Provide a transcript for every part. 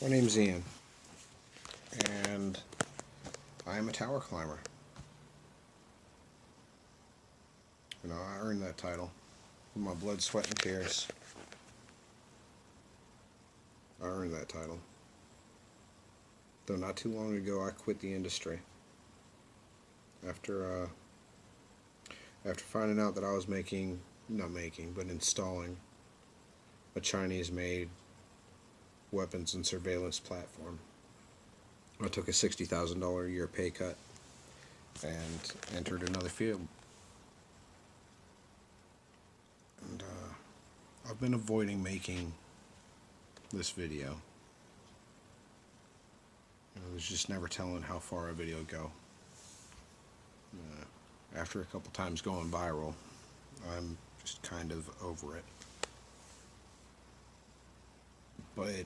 My name's Ian, and I am a tower climber. You know, I earned that title with my blood, sweat, and tears. I earned that title. Though not too long ago, I quit the industry after after finding out that I was installing a Chinese-made weapons and surveillance platform. I took a $60,000 a year pay cut and entered another field. And I've been avoiding making this video. There's just never telling how far a video would go. After a couple times going viral, I'm just kind of over it. But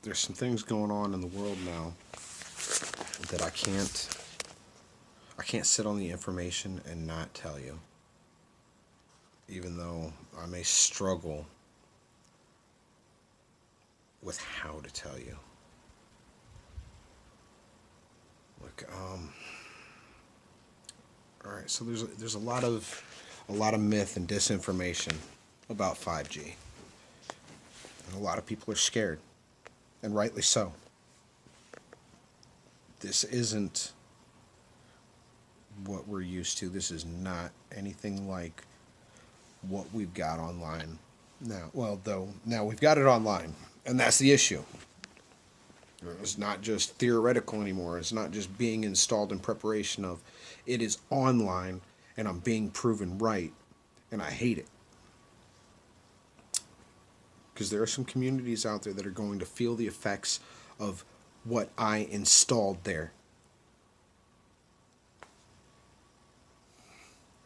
there's some things going on in the world now that I can't sit on the information and not tell you. Even though I may struggle with how to tell you. Look, all right, so there's a lot of myth and disinformation about 5G. And a lot of people are scared, and rightly so. This isn't what we're used to. This is not anything like what we've got online now. Well, though, now we've got it online, and that's the issue. It's not just theoretical anymore. It's not just being installed in preparation of. It is online, and I'm being proven right, and I hate it. Because there are some communities out there that are going to feel the effects of what I installed there.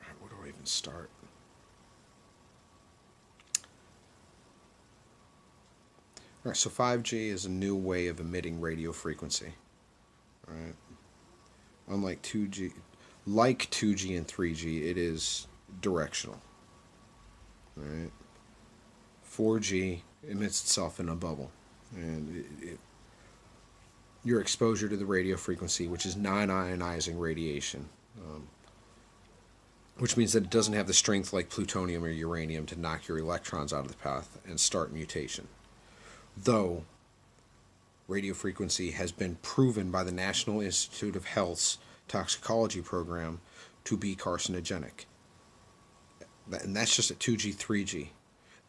All right, where do I even start? All right, so 5G is a new way of emitting radio frequency. All right. Unlike 2G, like 2G and 3G, it is directional. All right. 4G emits itself in a bubble, and your exposure to the radio frequency, which is non-ionizing radiation, which means that it doesn't have the strength like plutonium or uranium to knock your electrons out of the path and start mutation. Though radio frequency has been proven by the National Institute of Health's toxicology program to be carcinogenic. And that's just at 2G, 3G.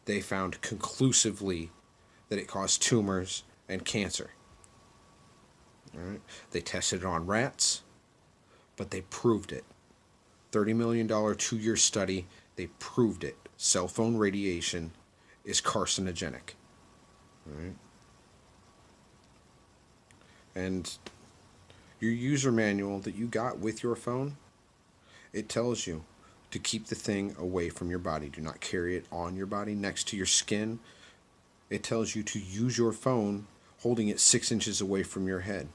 They found conclusively that it caused tumors and cancer. All right? They tested it on rats, but they proved it. $30 million 2-year study, they proved it. Cell phone radiation is carcinogenic. All right? And your user manual that you got with your phone, it tells you to keep the thing away from your body. Do not carry it on your body next to your skin. It tells you to use your phone holding it 6 inches away from your head.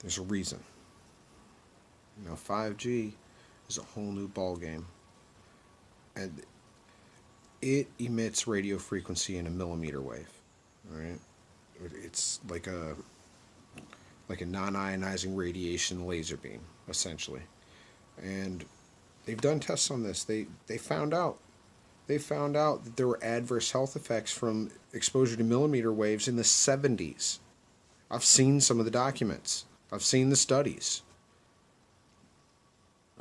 There's a reason. 5G is a whole new ball game. And it emits radio frequency in a millimeter wave. All right? It's like a non-ionizing radiation laser beam, essentially. And they've done tests on this. They found out that there were adverse health effects from exposure to millimeter waves in the 70s. I've seen some of the documents. I've seen the studies.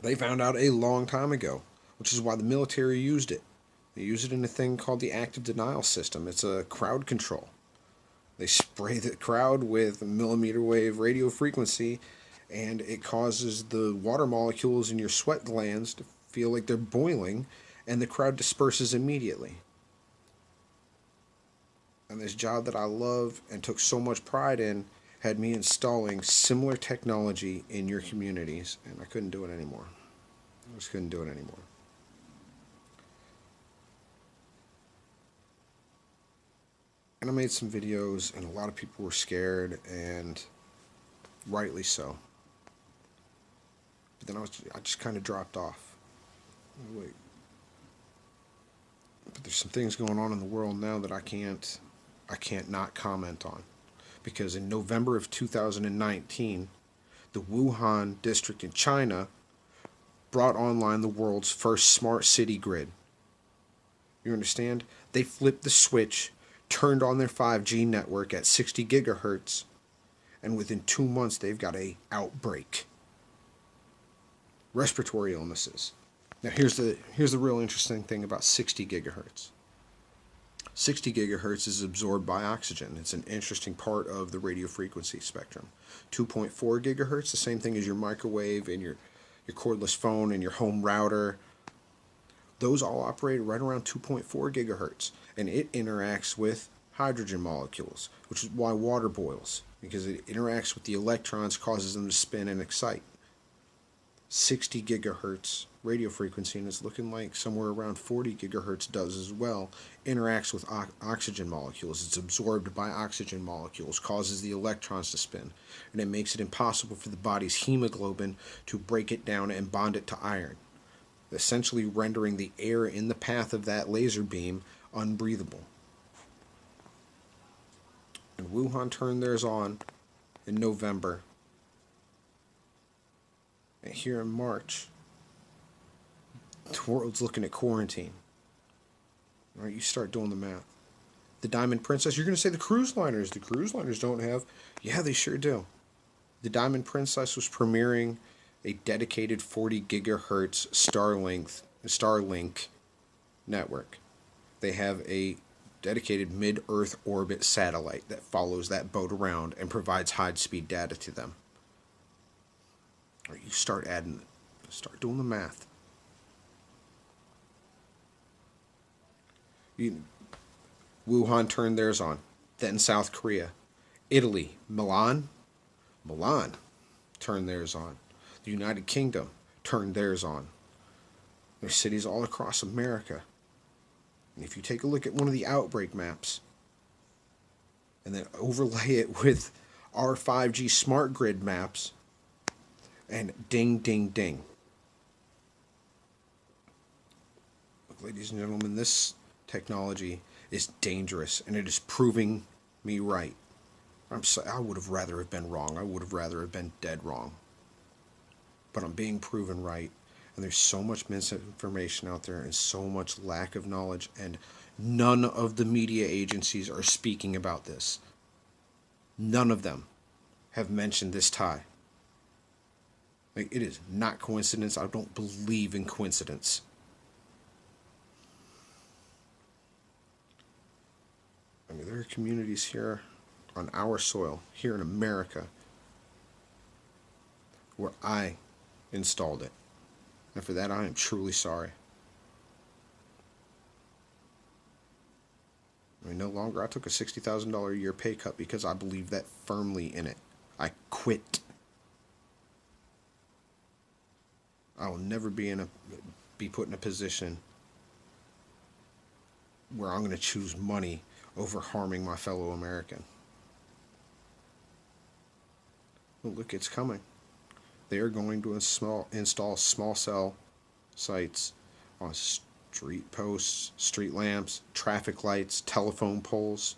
They found out a long time ago, which is why the military used it. They use it in a thing called the active denial system. It's a crowd control. They spray the crowd with millimeter wave radio frequency, and it causes the water molecules in your sweat glands to feel like they're boiling, and the crowd disperses immediately. And this job that I love and took so much pride in had me installing similar technology in your communities, and I couldn't do it anymore. I just couldn't do it anymore. And I made some videos, and a lot of people were scared, and rightly so. But then I just kind of dropped off. Wait. But there's some things going on in the world now that I can't I can't not comment on. Because in November of 2019, the Wuhan district in China brought online the world's first smart city grid. You understand? They flipped the switch, turned on their 5G network at 60 gigahertz, and within 2 months they've got a outbreak. Respiratory illnesses. Now here's the real interesting thing about 60 gigahertz. 60 gigahertz is absorbed by oxygen. It's an interesting part of the radio frequency spectrum. 2.4 gigahertz, the same thing as your microwave and your cordless phone and your home router. Those all operate right around 2.4 gigahertz, and it interacts with hydrogen molecules, which is why water boils, because it interacts with the electrons, causes them to spin and excite. 60 gigahertz radio frequency, and it's looking like somewhere around 40 gigahertz does as well, interacts with oxygen molecules. It's absorbed by oxygen molecules, causes the electrons to spin, and it makes it impossible for the body's hemoglobin to break it down and bond it to iron, essentially rendering the air in the path of that laser beam unbreathable. And Wuhan turned theirs on in November. And here in March, the world's looking at quarantine. All right, you start doing the math. The Diamond Princess, you're going to say the cruise liners. The cruise liners don't have. Yeah, they sure do. The Diamond Princess was premiering a dedicated 40 gigahertz Starlink network. They have a dedicated mid-Earth orbit satellite that follows that boat around and provides high-speed data to them. Or you start doing the math. Wuhan turned theirs on. Then South Korea. Italy, Milan turned theirs on. The United Kingdom turned theirs on. There's cities all across America. And if you take a look at one of the outbreak maps and then overlay it with our 5G smart grid maps, and ding, ding, ding. Look, ladies and gentlemen, this technology is dangerous, and it is proving me right. I would have rather have been wrong. I would have rather have been dead wrong. But I'm being proven right, and there's so much misinformation out there and so much lack of knowledge, and none of the media agencies are speaking about this. None of them have mentioned this tie. Like, it is not coincidence. I don't believe in coincidence. I mean, there are communities here on our soil, here in America, where I installed it. And for that, I am truly sorry. I mean, no longer. I took a $60,000 a year pay cut because I believe that firmly in it. I quit. I will never be put in a position where I'm going to choose money over harming my fellow American. Well, look, it's coming. They are going to install small cell sites on street posts, street lamps, traffic lights, telephone poles.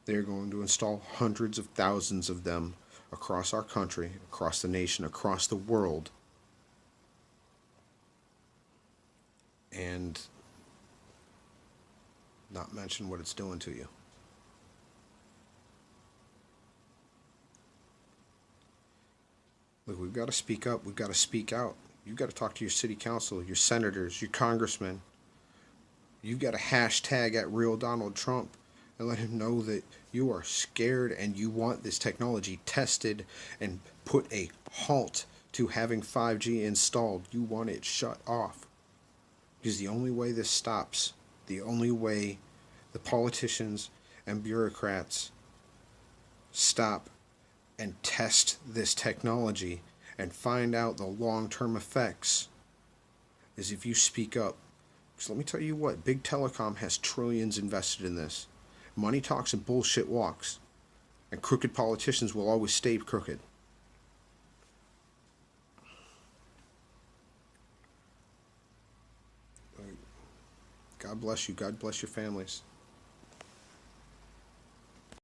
They are going to install hundreds of thousands of them across our country, across the nation, across the world. And not mention what it's doing to you. Look, we've got to speak up. We've got to speak out. You've got to talk to your city council, your senators, your congressmen. You've got to hashtag at Real Donald Trump and let him know that you are scared and you want this technology tested and put a halt to having 5G installed. You want it shut off. Because the only way this stops, the only way the politicians and bureaucrats stop and test this technology and find out the long-term effects is if you speak up. Because let me tell you what, Big Telecom has trillions invested in this. Money talks and bullshit walks. And crooked politicians will always stay crooked. God bless you. God bless your families.